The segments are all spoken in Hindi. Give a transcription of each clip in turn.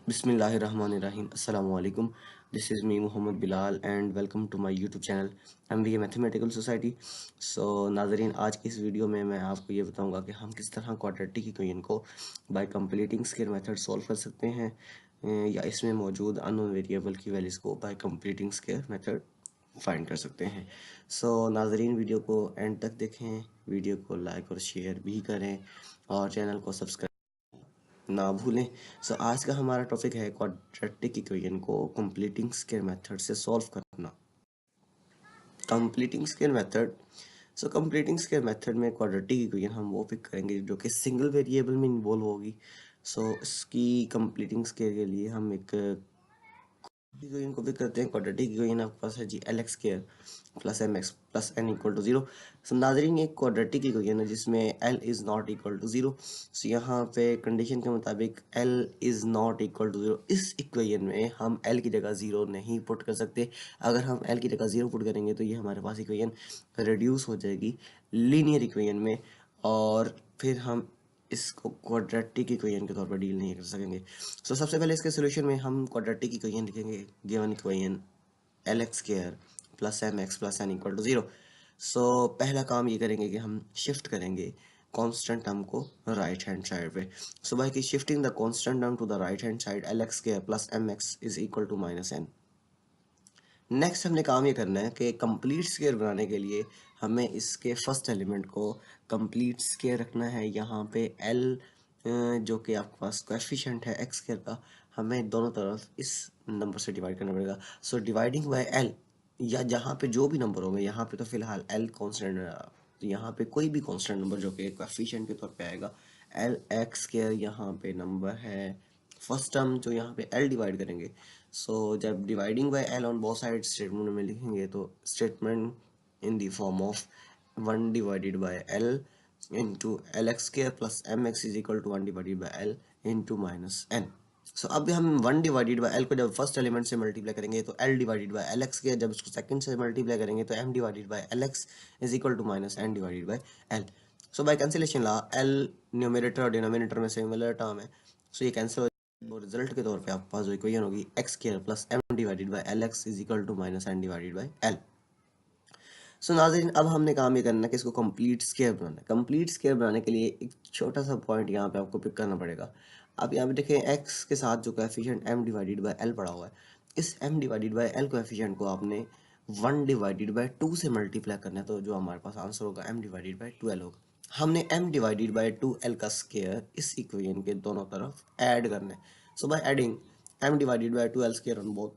Bismillahirrahmanirrahim. Assalamu alaikum. This is me Muhammad Bilal and welcome to my YouTube channel MBA Mathematical Society. So नाजरीन, आज की इस वीडियो में मैं आपको ये बताऊंगा कि हम किस तरह क्वाड्रेटिक इक्वेशन को bye completing square method solve कर सकते हैं या इसमें मौजूद अननोन वेरिएबल की वैल्यूज़ को bye completing square method find कर सकते हैं। सो नाजरीन, वीडियो को एंड तक देखें, वीडियो को लाइक और शेयर भी करें और चैनल को सब्सक्राइब ना भूलें। सो आज का हमारा टॉपिक है क्वाड्रेटिक इक्वेशन को कंप्लीटिंग स्क्वायर मेथड से सॉल्व करना। Completing square method. So completing square method में क्वाड्रेटिक इक्वेशन हम वो पिक करेंगे जो कि सिंगल वेरिएबल में इन्वॉल्व होगी। सो इसकी कंप्लीटिंग स्क्वायर के लिए हम एक इक्वेशन को पिक करते हैं। क्वाड्रेटिक इक्वेशन आपके पास है जी L x square plus M x plus N equal to zero. So Nazreen, एक क्वाड्रेटिक इक्वेशन है जिसमें L is not equal to zero. So यहाँ पे कंडीशन के मुताबिक L is not equal to zero. इस इक्वेशन में हम एल की जगह ज़ीरो नहीं पुट कर सकते। अगर हम एल की जगह ज़ीरो पुट करेंगे तो ये हमारे पास इक्वेशन रिड्यूस हो जाएगी लीनियर इक्वेशन में और फिर हम इसको क्वाड्रेटिक इक्वेशन के तौर पर डील नहीं कर सकेंगे। सो सबसे पहले इसके सोल्यूशन में हम क्वाड्रेटिक इक्वेशन लिखेंगे। Given equation L x square plus M x plus N equal to zero. So पहला काम ये करेंगे कि हम शिफ्ट करेंगे कांस्टेंट टर्म को राइट हैंड साइड पे। So by shifting the constant term to the right hand side, L x square plus M x is equal to minus N. Next हमने काम ये करना है कि कंप्लीट स्क्वायर बनाने के लिए हमें इसके फर्स्ट एलिमेंट को कंप्लीट स्क्वायर रखना है। यहाँ पे एल जो कि आपके पास कोएफिशिएंट है एक्स स्क्वायर का, हमें दोनों तरफ इस नंबर से डिवाइड करना पड़ेगा। सो डिवाइडिंग बाय एल, या जहाँ पे जो भी नंबर होंगे, यहाँ पे तो फिलहाल एल कॉन्स्टेंट, तो यहाँ पे कोई भी कॉन्स्टेंट नंबर जो कि कोएफिशिएंट के तौर पे आएगा, एल एक्स स्क्वायर यहाँ पे नंबर है फर्स्ट टर्म जो यहाँ पे एल डिवाइड करेंगे। सो जब dividing by L on both side statement में लिखेंगे तो statement in the form of 1 divided by L into L x square plus M x is equal to 1 divided by L into minus N. So अब हम 1 डिवाइडेड बाय एल को जब फर्स्ट एलिमेंट से मल्टीप्लाई करेंगे तो L divided by L x square, जब उसको सेकंड से मल्टीप्लाई करेंगे तो M divided by L x is equal to minus N divided by L. So by cancellation law L numerator और डिनोमिनेटर में सिमिलर टर्म है, सो ये कैंसिल हो और रिजल्ट के तौर पे आपके पास जो इक्वेशन होगी x square plus M divided by L x is equal to minus N divided by L. So Nazreen, अब हमने काम ये करना है कि इसको कंप्लीट स्क्वायर बनाना है। कंप्लीट स्क्वायर बनाने के लिए एक छोटा सा पॉइंट यहाँ पे आपको पिक करना पड़ेगा। अब यहाँ पे देखें एक्स के साथ जो coefficient M divided by L पड़ा हुआ है, इस M divided by L coefficient को आपने 1 डिवाइडेड बाय 2 से मल्टीप्लाई करना है, तो जो हमारे पास आंसर होगा एम डिवाइडेड बाय 2 एल होगा। हमने एम डिवाइडेड बाय 2 एल का स्क्वायर इस इक्वेशन के दोनों तरफ ऐड करना है। So by adding m divided by 2l square on both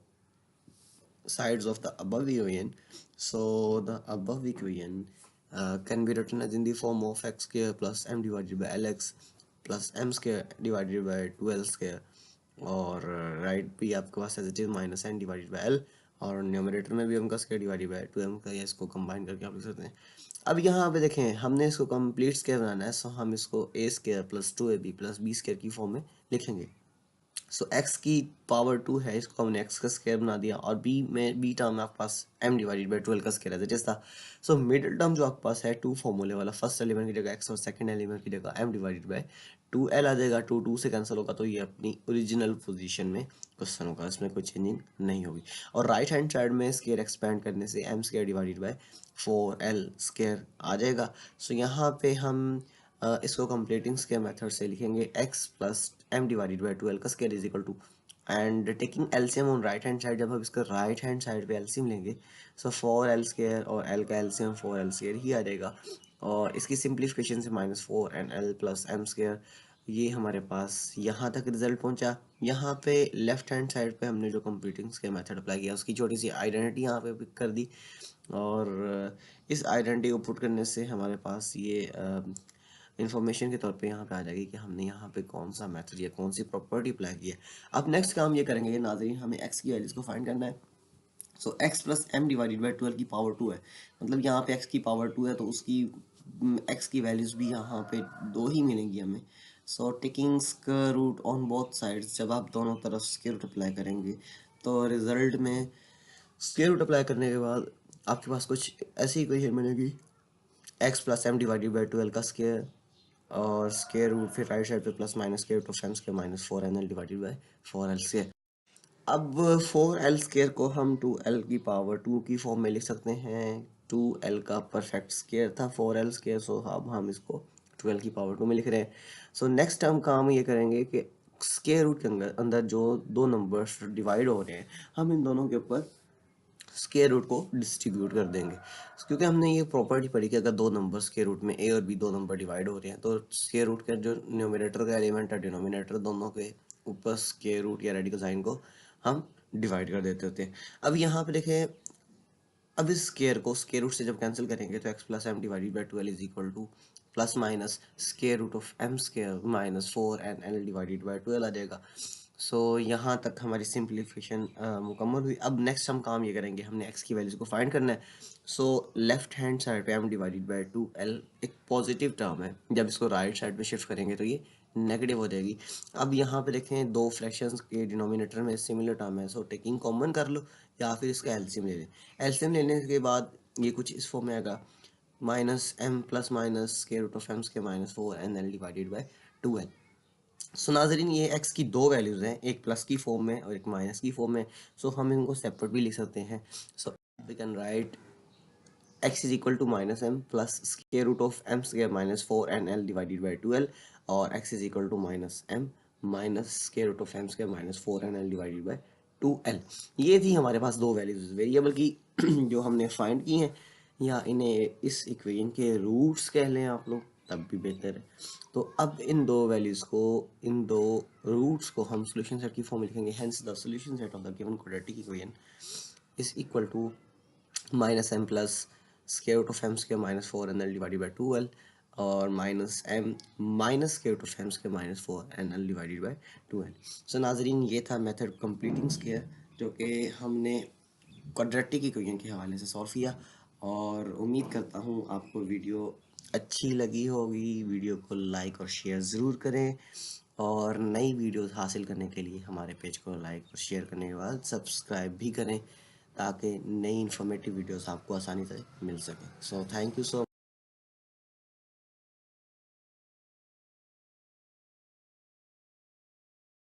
sides of the above equation, so the above equation can be written as in the form of x square plus m divided by lx plus m square divided by 2l square, और राइट भी आपके पास as it is minus N divided by L, और न्यूमरेटर में भी एम का स्क्वायर डिवाइडेड बाई 2m का, या इसको कंबाइन करके आप लिख सकते हैं। अब यहाँ पे देखें हमने इसको कंप्लीट स्क्वायर बनाना है, सो हम इसको A square plus 2ab plus B square की फॉर्म में लिखेंगे। सो x की पावर 2 है, इसको हमने x का स्क्वायर बना दिया, और b में b टर्म आपके पास m डिवाइडेड बाई 12 का स्क्वायर है जैसा। सो मिडिल टर्म जो आपके पास है 2 फॉर्मूले वाला, फर्स्ट एलिमेंट की जगह x और सेकंड एलिमेंट की जगह m डिवाइडेड बाई 2l आ जाएगा। 2 से कैंसिल होगा तो ये अपनी ओरिजिनल पोजीशन में क्वेश्चन होगा, इसमें कोई चेंजिंग नहीं होगी। और राइट हैंड साइड में स्क्वायर एक्सपेंड करने से m square divided by 4l square आ जाएगा। सो यहाँ पे हम इसको कंप्लीटिंग स्क्वायर मेथड से लिखेंगे x plus M divided by 2l का square is equal to, and taking LCM on right hand side, जब हम इसका राइट हैंड साइड पे एलसीएम लेंगे सो 4l स्क्वायर और l का एलसीएम 4l स्क्वायर ही आ जाएगा, और इसकी सिंप्लीफिकेशन से -4 and l plus m square, ये हमारे पास यहाँ तक रिजल्ट पहुँचा। यहाँ पे लेफ्ट हैंड साइड पे हमने जो कंप्लीटिंग स्क्वायर मेथड अप्लाई किया उसकी छोटी सी आइडेंटिटी यहाँ पे पिक कर दी, और इस आइडेंटिटी को पुट करने से हमारे पास ये इन्फॉर्मेशन के तौर पे यहाँ पे आ जाएगी कि हमने यहाँ पे कौन सा मेथड या कौन सी प्रॉपर्टी अप्लाई की है। अब नेक्स्ट काम ये करेंगे कि नाज़रीन हमें x की वैल्यूज़ को फाइंड करना है। So x plus M divided by 12 की पावर 2 है, मतलब यहाँ पे x की पावर 2 है तो उसकी x की वैल्यूज़ भी यहाँ पे 2 ही मिलेंगी हमें। So taking square root on both sides, जब आप दोनों तरफ स्क्वायर रूट अप्लाई करेंगे तो रिजल्ट में स्क्वायर रूट अप्लाई करने के बाद आपके पास कुछ ऐसी इक्वेशन मिलेगी, x plus M divided by 12 का स्क्वायर और स्क्वायर रूट फिर राइट साइड पे plus minus square root of M square minus 4nl divided by 4l square. अब 4l स्क्वायर को हम 2l की पावर 2 की फॉर्म में लिख सकते हैं। 2l का परफेक्ट स्क्वायर था 4l स्क्वायर, सो अब हम इसको 12 की पावर 2 में लिख रहे हैं। सो नेक्स्ट हम काम ये करेंगे कि स्क्वायर रूट के अंदर अंदर जो दो नंबर्स डिवाइड हो रहे हैं, हम इन दोनों के ऊपर स्क्वायर रूट को डिस्ट्रीब्यूट कर देंगे, क्योंकि हमने ये प्रॉपर्टी पढ़ी कि अगर दो नंबर स्क्वायर रूट में ए और बी दो नंबर डिवाइड हो रहे हैं तो स्क्वायर रूट का जो न्यूमरेटर का एलिमेंट है डिनोमिनेटर दोनों के ऊपर स्क्वायर रूट या रेडिकल साइन को हम डिवाइड कर देते होते हैं। अब यहाँ पे देखें, अब इस स्क्वायर को स्क्वायर रूट से जब कैंसिल करेंगे तो X plus M divided by 12 is equal to plus minus square root of M square minus 4nl divided by 12 आ जाएगा। सो यहाँ तक हमारी सिंप्लीफिकेशन मुकम्मल हुई। अब नेक्स्ट हम काम ये करेंगे, हमने x की वैल्यूज को फाइंड करना है। सो लेफ्ट हैंड साइड पे m डिवाइडेड बाई 2l एक पॉजिटिव टर्म है, जब इसको राइट साइड पे शिफ्ट करेंगे तो ये नेगेटिव हो जाएगी। अब यहाँ पे देखें दो फ्रैक्शंस के डिनोमिनेटर में सिमिलर टर्म है, सो टेकिंग कॉमन कर लो या फिर इसका एलसीएम ले लें। एलसीएम लेने के बाद ये कुछ इस फॉर्म में आएगा, minus M plus minus square root of M के minus 4nl divided by 2l। So नाजरीन ये x की दो वैल्यूज हैं, एक प्लस की फॉर्म में और एक माइनस की फॉर्म में। सो हम इनको सेपरेट भी लिख सकते हैं। So we can write x is equal to minus M plus square root of M square minus 4nl divided by 2l, और x is equal to minus M minus square root of M square minus 4nl divided by 2l। ये थी हमारे पास दो वैल्यूज वेरिएबल की जो हमने फाइंड की हैं, या इन्हें इस इक्वेशन के रूट्स कह लें आप लोग तब भी बेहतर है। तो अब इन दो वैल्यूज को, इन दो रूट्स को हम सॉल्यूशन सेट की फॉर्म में लिखेंगे। Hence the solution set of the given quadratic equation is equal to minus M plus square root of M square minus 4nl divided by 2l, और minus M minus square root of M square minus 4nl divided by 2l। So नाजरीन ये था मेथड कंप्लीटिंग स्क्वायर, जो कि हमने क्वाड्रेटिक इक्वेशन के हवाले से सॉल्व किया। और उम्मीद करता हूँ आपको वीडियो अच्छी लगी होगी। वीडियो को लाइक और शेयर ज़रूर करें, और नई वीडियोस हासिल करने के लिए हमारे पेज को लाइक और शेयर करने के बाद सब्सक्राइब भी करें, ताकि नई इन्फॉर्मेटिव वीडियोस आपको आसानी से मिल सके। So thank you so